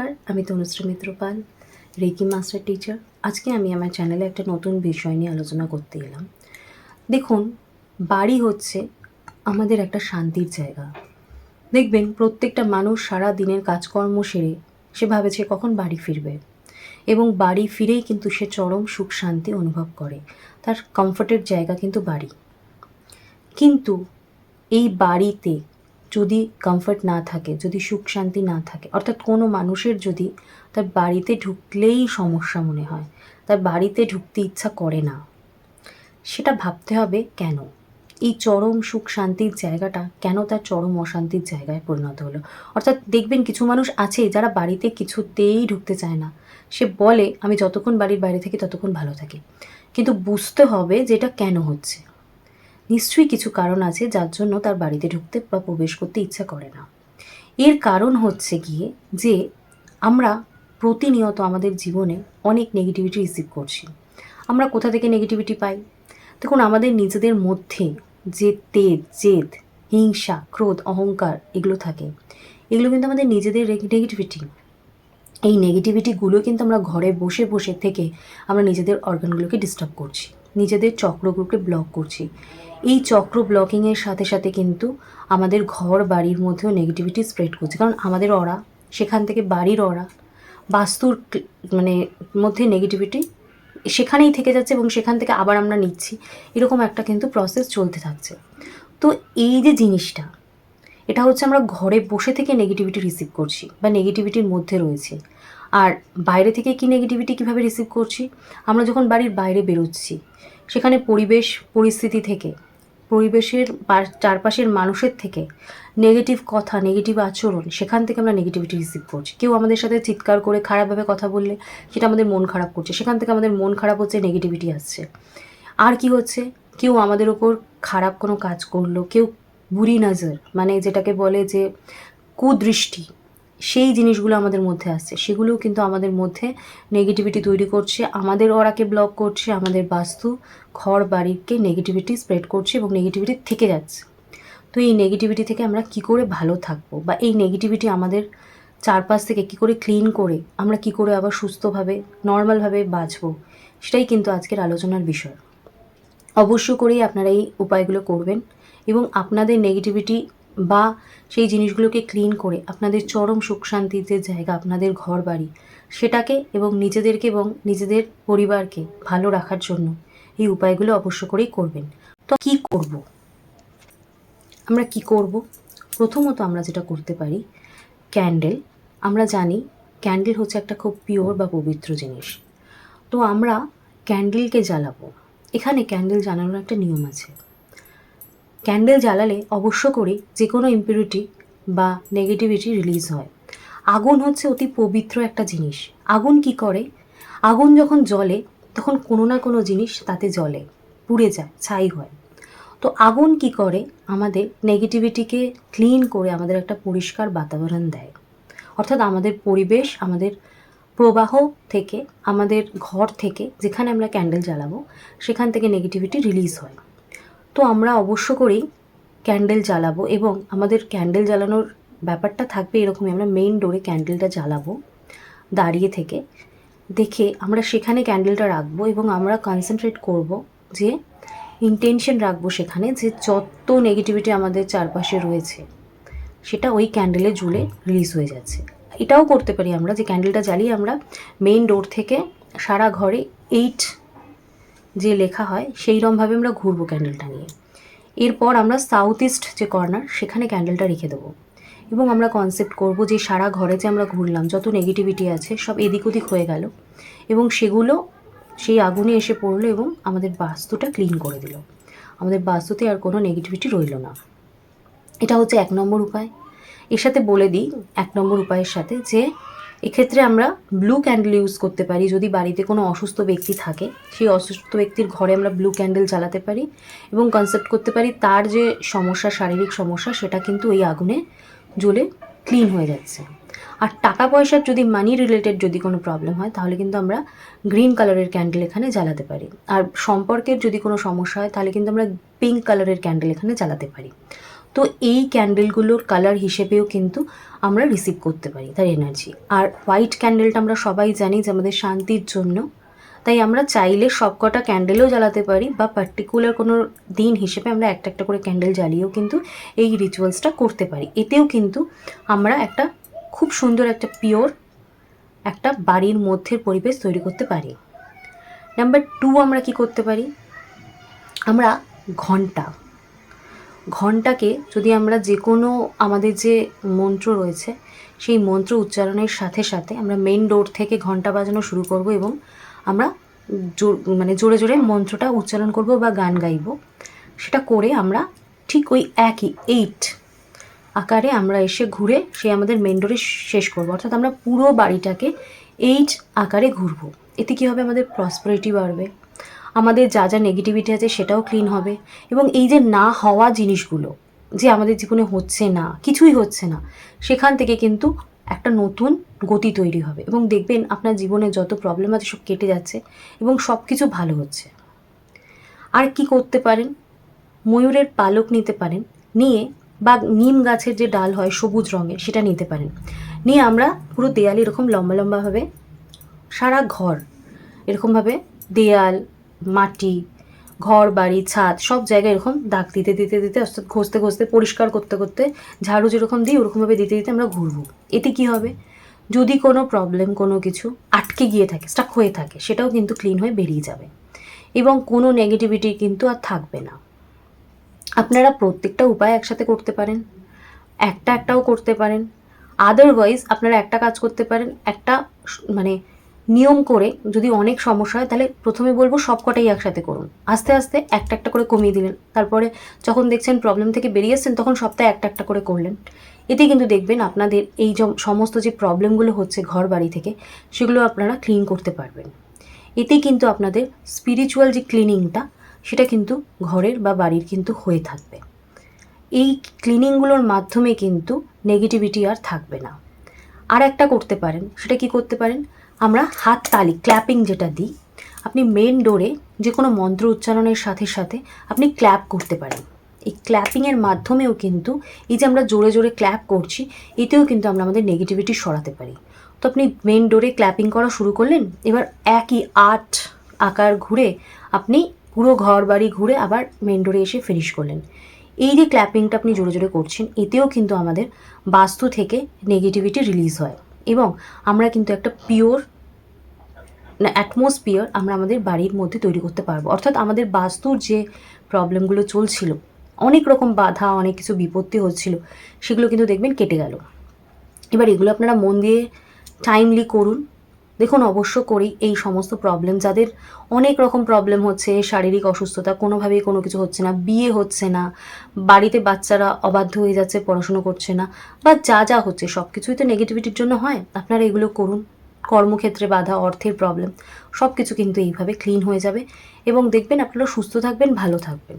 নমস্কার, আমি তনুশ্রী মিত্র পাল, reiki master teacher. আজকে আমি আমার চ্যানেলে একটা নতুন বিষয় নিয়ে আলোচনা করতে এলাম। দেখুন, বাড়ি হচ্ছে আমাদের একটা শান্তির জায়গা। দেখবেন প্রত্যেকটা মানুষ সারা দিনের কাজকর্ম সেরে সে ভাবেছে কখন বাড়ি ফিরবে, এবং বাড়ি ফিরেই কিন্তু সে চরম সুখ শান্তি অনুভব করে। তার কমফোর্টের জায়গা কিন্তু বাড়ি। কিন্তু এই বাড়িতে যদি কমফর্ট না থাকে, যদি সুখ শান্তি না থাকে, অর্থাৎ কোনো মানুষের যদি তার বাড়িতে ঢুকলেই সমস্যা মনে হয়, তার বাড়িতে ঢুকতে ইচ্ছা করে না, সেটা ভাবতে হবে কেন এই চরম সুখ শান্তির জায়গাটা কেন তার চরম অশান্তির জায়গায় পরিণত হলো। অর্থাৎ দেখবেন কিছু মানুষ আছে যারা বাড়িতে কিছুতেই ঢুকতে চায় না। সে বলে আমি যতক্ষণ বাড়ির বাইরে থাকি ততক্ষণ ভালো থাকি, কিন্তু বুঝতে হবে যে এটা কেন হচ্ছে। নিশ্চয়ই কিছু কারণ আছে যার জন্য তার বাড়িতে ঢুকতে বা প্রবেশ করতে ইচ্ছা করে না। এর কারণ হচ্ছে গিয়ে যে আমরা প্রতিনিয়ত আমাদের জীবনে অনেক নেগেটিভিটি রিসিভ করছি। আমরা কোথা থেকে নেগেটিভিটি পাই? দেখুন, আমাদের নিজেদের মধ্যে যে তেজ, জেদ, হিংসা, ক্রোধ, অহংকার এগুলো থাকে, এগুলো কিন্তু আমাদের নিজেদের নেগেটিভিটি। এই নেগেটিভিটিগুলো কিন্তু আমরা ঘরে বসে বসে থেকে আমরা নিজেদের অর্গানগুলোকে ডিস্টার্ব করছি, নিজেদের চক্রগুলোকে ব্লক করছি। এই চক্র ব্লকিংয়ের সাথে সাথে কিন্তু আমাদের ঘর বাড়ির মধ্যেও নেগেটিভিটি স্প্রেড করছে, কারণ আমাদের অরা, সেখান থেকে বাড়ির অরা, বাস্তুর মানে মধ্যে নেগেটিভিটি সেখানেই থেকে যাচ্ছে এবং সেখান থেকে আবার আমরা নিচ্ছি। এরকম একটা কিন্তু প্রসেস চলতে থাকছে। তো এই যে জিনিসটা, এটা হচ্ছে আমরা ঘরে বসে থেকে নেগেটিভিটি রিসিভ করছি বা নেগেটিভিটির মধ্যে রয়েছি। আর বাইরে থেকে কি নেগেটিভিটি কীভাবে রিসিভ করছি? আমরা যখন বাড়ির বাইরে বেরোচ্ছি, সেখানে পরিবেশ পরিস্থিতি থেকে, পরিবেশের চারপাশের মানুষের থেকে নেগেটিভ কথা, নেগেটিভ আচরণ, সেখান থেকে আমরা নেগেটিভিটি রিসিভ করছি। কেউ আমাদের সাথে চিৎকার করে খারাপভাবে কথা বললে সেটা আমাদের মন খারাপ করছে, সেখান থেকে আমাদের মন খারাপ হচ্ছে, নেগেটিভিটি আসছে। আর কি হচ্ছে? কেউ আমাদের ওপর খারাপ কোনো কাজ করলো, কেউ বুরি নজর মানে যেটাকে বলে যে কুদৃষ্টি, সেই জিনিসগুলো আমাদের মধ্যে আসছে, সেগুলোও কিন্তু আমাদের মধ্যে নেগেটিভিটি তৈরি করছে, আমাদের অরাকে ব্লক করছে, আমাদের বাস্তু ঘর বাড়িকে নেগেটিভিটি স্প্রেড করছে এবং নেগেটিভিটি থেকে যাচ্ছে। তো এই নেগেটিভিটি থেকে আমরা কি করে ভালো থাকবো, বা এই নেগেটিভিটি আমাদের চারপাশ থেকে কি করে ক্লিন করে আমরা কি করে আবার সুস্থভাবে নর্মালভাবে বাঁচবো, সেটাই কিন্তু আজকের আলোচনার বিষয়। অবশ্য করেই আপনারা এই উপায়গুলো করবেন এবং আপনাদের নেগেটিভিটি বা সেই জিনিসগুলোকে ক্লিন করে আপনাদের চরম সুখ শান্তির যে জায়গা, আপনাদের ঘর বাড়ি, সেটাকে এবং নিজেদেরকে এবং নিজেদের পরিবারকে ভালো রাখার জন্য এই উপায়গুলো অবশ্য করেই করবেন। তো কি করব? আমরা কি করব? প্রথমত আমরা যেটা করতে পারি, ক্যান্ডেল। আমরা জানি ক্যান্ডেল হচ্ছে একটা খুব পিওর বা পবিত্র জিনিস। তো আমরা ক্যান্ডেলকে জ্বালাবো। এখানে ক্যান্ডেল জ্বালানোর একটা নিয়ম আছে। ক্যান্ডেল জ্বালালে অবশ্য করে যে কোনো ইম্পিউরিটি বা নেগেটিভিটি রিলিজ হয়। আগুন হচ্ছে অতি পবিত্র একটা জিনিস। আগুন কি করে? আগুন যখন জ্বলে তখন কোনো না কোনো জিনিস তাতে জ্বলে, পুড়ে যায়, ছাই হয়। তো আগুন কি করে? আমাদের নেগেটিভিটিকে ক্লিন করে আমাদের একটা পরিষ্কার বাতাবরণ দেয়। অর্থাৎ আমাদের পরিবেশ, আমাদের প্রবাহ থেকে, আমাদের ঘর থেকে যেখানে আমরা ক্যান্ডেল জ্বালাবো সেখান থেকে নেগেটিভিটি রিলিজ হয়। তো আমরা অবশ্য করেই ক্যান্ডেল জ্বালাবো এবং আমাদের ক্যান্ডেল জ্বালানোর ব্যাপারটা থাকবে এরকমই। আমরা মেইন ডোরে ক্যান্ডেলটা জ্বালাবো দাঁড়িয়ে থেকে, দেখে আমরা সেখানে ক্যান্ডেলটা রাখবো এবং আমরা কনসেন্ট্রেট করব, যে ইন্টেনশন রাখবো সেখানে যে যত নেগেটিভিটি আমাদের চারপাশে রয়েছে সেটা ওই ক্যান্ডেলে জ্বলে রিলিজ হয়ে যাচ্ছে। এটাও করতে পারি আমরা যে ক্যান্ডেলটা জ্বালিয়ে আমরা মেইন ডোর থেকে সারা ঘরে 8 যে লেখা হয় সেইরকমভাবে আমরা ঘুরবো ক্যান্ডেলটা নিয়ে। এরপর আমরা সাউথ ইস্ট যে কর্নার সেখানে ক্যান্ডেলটা রেখে দেবো এবং আমরা কনসেপ্ট করব যে সারা ঘরে যে আমরা ঘুরলাম যত নেগেটিভিটি আছে সব এদিক ওদিক হয়ে গেল এবং সেগুলো সেই আগুনে এসে পড়লো এবং আমাদের বাস্তুটা ক্লিন করে দিল, আমাদের বাস্তুতে আর কোনো নেগেটিভিটি রইল না। এটা হচ্ছে 1 নম্বর উপায়। এর সাথে বলে দিই 1 নম্বর উপায়ের সাথে যে এক্ষেত্রে আমরা ব্লু ক্যান্ডেল ইউজ করতে পারি। যদি বাড়িতে কোনো অসুস্থ ব্যক্তি থাকে, সেই অসুস্থ ব্যক্তির ঘরে আমরা ব্লু ক্যান্ডেল জ্বালাতে পারি এবং কনসেপ্ট করতে পারি তার যে সমস্যা, শারীরিক সমস্যা, সেটা কিন্তু এই আগুনে জ্বলে ক্লিন হয়ে যাচ্ছে। আর টাকা পয়সার যদি মানি রিলেটেড যদি কোনো প্রবলেম হয় তাহলে কিন্তু আমরা গ্রিন কালারের ক্যান্ডেল এখানে জ্বালাতে পারি। আর সম্পর্কের যদি কোনো সমস্যা হয় তাহলে কিন্তু আমরা পিঙ্ক কালারের ক্যান্ডেল এখানে জ্বালাতে পারি। তো এই ক্যান্ডেলগুলোর কালার হিসেবেও কিন্তু আমরা রিসিভ করতে পারি তার এনার্জি। আর হোয়াইট ক্যান্ডেলটা আমরা সবাই জানি যে আমাদের শান্তির জন্য, তাই আমরা চাইলে সবকটা ক্যান্ডেলও জ্বালাতে পারি বা পার্টিকুলার কোনো দিন হিসেবে আমরা একটা একটা করে ক্যান্ডেল জ্বালিয়েও কিন্তু এই রিচুয়ালসটা করতে পারি। এতেও কিন্তু আমরা একটা খুব সুন্দর একটা পিওর একটা বাড়ির মধ্যের পরিবেশ তৈরি করতে পারি। নাম্বার 2 আমরা কি করতে পারি, আমরা ঘন্টাকে যদি আমরা যে কোনো আমাদের যে মন্ত্র রয়েছে সেই মন্ত্র উচ্চারণের সাথে সাথে আমরা মেন ডোর থেকে ঘন্টা বাজানো শুরু করব এবং আমরা জোরে জোরে মন্ত্রটা উচ্চারণ করব বা গান গাইব। সেটা করে আমরা ঠিক ওই একই 8 আকারে আমরা এসে ঘুরে সে আমাদের মেন ডোরে শেষ করব, অর্থাৎ আমরা পুরো বাড়িটাকে 8 আকারে ঘুরবো। এতে কী হবে, আমাদের প্রসপারিটি বাড়বে, আমাদের যা যা নেগেটিভিটি আছে সেটাও ক্লিন হবে, এবং এই যে না হওয়া জিনিসগুলো যে আমাদের জীবনে হচ্ছে না, কিছুই হচ্ছে না, সেখান থেকে কিন্তু একটা নতুন গতি তৈরি হবে এবং দেখবেন আপনার জীবনে যত প্রবলেম আছে সব কেটে যাচ্ছে এবং সব কিছু ভালো হচ্ছে। আর কি করতে পারেন, ময়ূরের পালক নিতে পারেন, নিয়ে বা নিম গাছের যে ডাল হয় সবুজ রঙের সেটা নিতে পারেন, নিয়ে আমরা পুরো দেয়ালে এরকম লম্বা লম্বাভাবে সারা ঘর এরকমভাবে দেয়াল, মাটি, ঘর বাড়ি ছাদ সব জায়গায় এরকম দাগ দিতে দিতে দিতে অর্থাৎ ঘষতে ঘষতে পরিষ্কার করতে করতে ঝাড়ু যেরকম দিই ওরকমভাবে দিতে দিতে আমরা ঘুরবো। এতে কি হবে, যদি কোনো প্রবলেম কোনো কিছু আটকে গিয়ে থাকে, স্টাক হয়ে থাকে, সেটাও কিন্তু ক্লিন হয়ে বেরিয়ে যাবে এবং কোনো নেগেটিভিটি কিন্তু আর থাকবে না। আপনারা প্রত্যেকটা উপায় একসাথে করতে পারেন, একটাও করতে পারেন। আদারওয়াইজ আপনারা একটা কাজ করতে পারেন, একটা নিয়ম করে যদি অনেক সমস্যা হয় তাহলে প্রথমে বলবো সবকটাই একসাথে করুন, আস্তে আস্তে একটা একটা করে কমিয়ে দিলেন, তারপরে যখন দেখছেন প্রবলেম থেকে বেরিয়ে আসছেন তখন সপ্তাহে একটা একটা করে করলেন। এতে কিন্তু দেখবেন আপনাদের এই সমস্ত যে প্রবলেমগুলো হচ্ছে ঘর বাড়ি থেকে সেগুলো আপনারা ক্লিন করতে পারবেন। এতে কিন্তু আপনাদের স্পিরিচুয়াল যে ক্লিনিংটা সেটা কিন্তু ঘরের বা বাড়ির কিন্তু হয়ে থাকবে। এই ক্লিনিংগুলোর মাধ্যমে কিন্তু নেগেটিভিটি আর থাকবে না। আর একটা করতে পারেন, সেটা কি করতে পারেন, আমরা হাত তালি ক্ল্যাপিং যেটা দিই, আপনি মেন ডোরে যে কোনো মন্ত্র উচ্চারণের সাথে সাথে আপনি ক্ল্যাপ করতে পারেন। এই ক্ল্যাপিংয়ের মাধ্যমেও কিন্তু এই যে আমরা জোরে জোরে ক্ল্যাপ করছি এতেও কিন্তু আমরা আমাদের নেগেটিভিটি সরাতে পারি। তো আপনি মেন ডোরে ক্ল্যাপিং করা শুরু করলেন, এবার একই 8 আকার ঘুরে আপনি পুরো ঘর বাড়ি ঘুরে আবার মেন ডোরে এসে ফিনিশ করলেন। এই যে ক্ল্যাপিংটা আপনি জোরে জোরে করছেন এতেও কিন্তু আমাদের বাস্তু থেকে নেগেটিভিটি রিলিজ হয় এবং আমরা কিন্তু একটা পিওর অ্যাটমসফিয়ার আমরা আমাদের বাড়ির মধ্যে তৈরি করতে পারবো। অর্থাৎ আমাদের বাস্তুর যে প্রবলেমগুলো চলছিল, অনেক রকম বাধা, অনেক কিছু বিপত্তি হচ্ছিল, সেগুলো কিন্তু দেখবেন কেটে গেল। এবার এগুলো আপনারা মন দিয়ে টাইমলি করুন। দেখুন অবশ্য করি এই সমস্ত প্রবলেম, যাদের অনেক রকম প্রবলেম হচ্ছে, শারীরিক অসুস্থতা, কোনোভাবেই কোনো কিছু হচ্ছে না, বিয়ে হচ্ছে না, বাড়িতে বাচ্চারা অবাধ্য হয়ে যাচ্ছে, পড়াশুনো করছে না, বা যা যা হচ্ছে সব কিছুই তো নেগেটিভিটির জন্য হয়। আপনারা এগুলো করুন। কর্মক্ষেত্রে বাধা, অর্থের প্রবলেম, সব কিছু কিন্তু এইভাবে ক্লিন হয়ে যাবে এবং দেখবেন আপনারা সুস্থ থাকবেন, ভালো থাকবেন।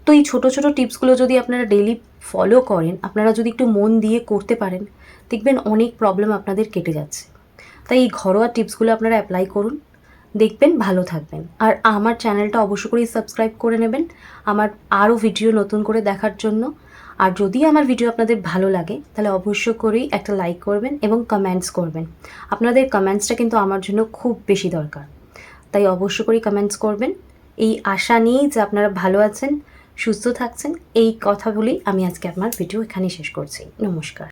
তো এই ছোটো ছোটো টিপসগুলো যদি আপনারা ডেইলি ফলো করেন, আপনারা যদি একটু মন দিয়ে করতে পারেন, দেখবেন অনেক প্রবলেম আপনাদের কেটে যাচ্ছে। তাই এই ঘরোয়া টিপসগুলো আপনারা অ্যাপ্লাই করুন, দেখবেন ভালো থাকবেন। আর আমার চ্যানেলটা অবশ্য করেই সাবস্ক্রাইব করে নেবেন আমার আরও ভিডিও নতুন করে দেখার জন্য। আর যদি আমার ভিডিও আপনাদের ভালো লাগে তাহলে অবশ্য করেই একটা লাইক করবেন এবং কমেন্টস করবেন। আপনাদের কমেন্টসটা কিন্তু আমার জন্য খুব বেশি দরকার, তাই অবশ্য করেই কমেন্টস করবেন। এই আশা নিয়েই যে আপনারা ভালো আছেন, সুস্থ থাকছেন, এই কথা বলেই আমি আজকে আমার ভিডিও এখানেই শেষ করছি। নমস্কার।